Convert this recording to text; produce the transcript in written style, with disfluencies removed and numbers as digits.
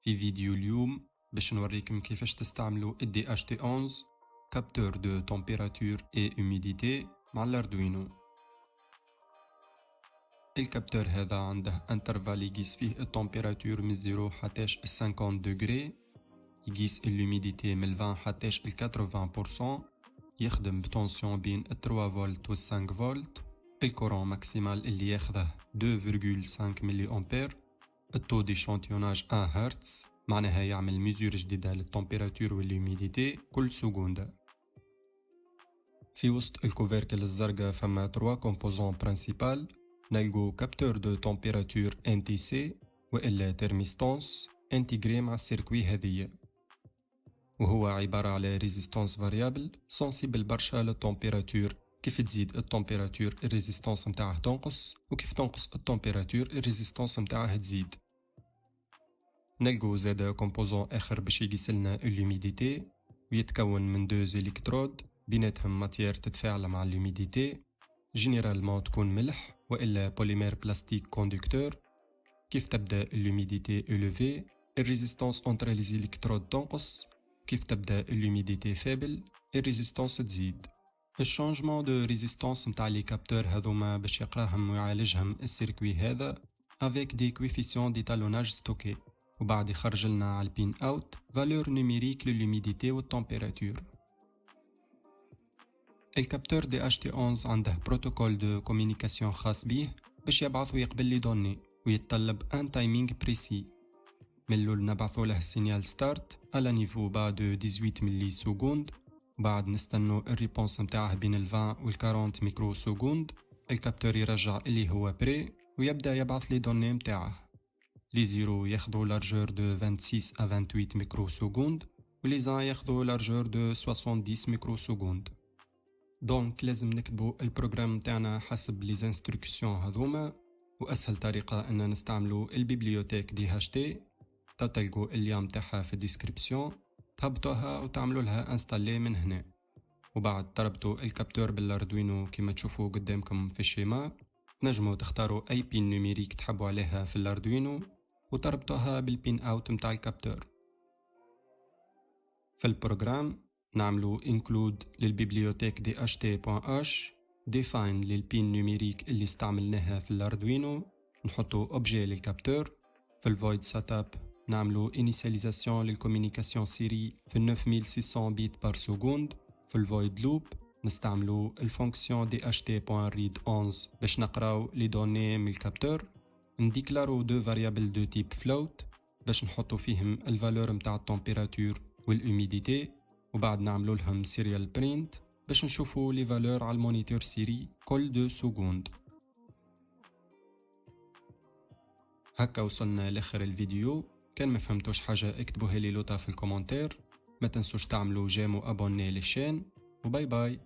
في فيديو اليوم باش نوريكم كيفاش تستعملوا DHT11 كابتور دو تمبيراتور اي humidité مع الاردوينو. الكابتور هذا عنده انترفال يقيس فيه التمبيراتور من 0 حتى 50 دوغري، يقيس الهوميديتي من 20 حتى 80%، يخدم بتونسيون بين 3 فولت و 5 فولت، الكورون ماكسيمال اللي ياخذه 2.5 ملي امبير، التو ديشانتيوناج 1 هرتز، معناها يعمل ميزور جديدة للتمبيراتور والهوميديتي كل سكوندة. في وسط الكوفيركل الزرقاء فما 3 كومبوزون برينسيبال، نلقو كابتور دو تمبيراتور NTC وإلا تيرميستانس انتيغري مع السيركوي هذية، وهو عبارة على ريزيستانس فاريابل سنسيبل برشا للتمبيراتور. كيف تزيد التمبيراتور الريزيستانس متاعه تنقص، وكيف تنقص التمبيراتور الريزيستانس متاعه تزيد. نلقو زادا كومبوزون آخر باش يقيسلنا الهوميديتي، ويتكون من 2 إلكترود بيناتهم ماتيير تتفاعل مع الهوميديتي، جينيرالمون تكون ملح وإلا بوليمير بلاستيك كوندكتور. كيف تبدأ الهوميديتي إلوفي الريزيستانس انتر لي زيليكترود تنقص، كيف تبدأ الهوميديتي فابل الريزيستانس تزيد. الشونجمون دو ريزيستانس متاع لي كابتور هذوما باش يقراهم ويعالجهم السيركوي هذا افيك دي كويفيسيون ديتالوناج ستوكي، وبعد يخرج لنا على البين اوت فالور نوميريك للهوميديتي والتمبيراتور. الكابتور DHT11 عنده بروتوكول دو كوميونيكاسيون خاص بيه باش يبعث ويقبل لي دوني، ويتطلب ان تايمينغ بريسي. من الاول نبعثوا له سينيال ستارت على نيفو بعد 18 ملي سكوند، بعد نستنوا الريبونس نتاعه بين ال 20 وال 40 ميكرو سكوند. الكابتور يرجع اللي هو بري ويبدا يبعث لي دوني نتاعه. لي زيرو ياخذوا لارجور دو 26 à 28 ميكرو سكوند، ولي زان ياخذوا لارجور دو 70 ميكرو سكوند. دونك لازم نكتبوا البروغرام نتاعنا حسب لي انستركسيون هذوما، واسهل طريقه ان نستعملوا البيبليوتيك DHT. تلقوا اللين نتاعها في الديسكريبسيون، تهبطوها وتعملوا لها انستالي من هنا، وبعد تربطوا الكابتور بالاردوينو كما تشوفوا قدامكم في الشيما. نجموا تختاروا اي بين نوميريك تحبوا عليها في الاردوينو وتربطوها بالبين اوت متاع الكابتور. في البروغرام نعملوا include للبيبليوتيك DHT.h، define للبين نوميريك اللي استعملناها في الاردوينو، نحطوا objet للكابتور. في الفويد سيت نعملوا initialisation للكوميونيكاسيون سيري في 9600 بيت بار سكوند. في الفويد لوب نستعملوا الفونكسيون DHT.read11 باش نقراو لي دوني من الكابتور. نديكلارو دو فاريابل دو تيب فلوت باش نحطوا فيهم الفالور متاع التمبيراتور والهوميديتي، وبعد نعملوا لهم سيريال برينت باش نشوفوا لي فالور على المونيتور سيري كل 2 سكوند. هكا وصلنا لاخر الفيديو. كان ما فهمتوش حاجه اكتبوها لي لوطا في الكومنتير. ما تنسوش تعملوا جيم وابوني للشين، وباي باي.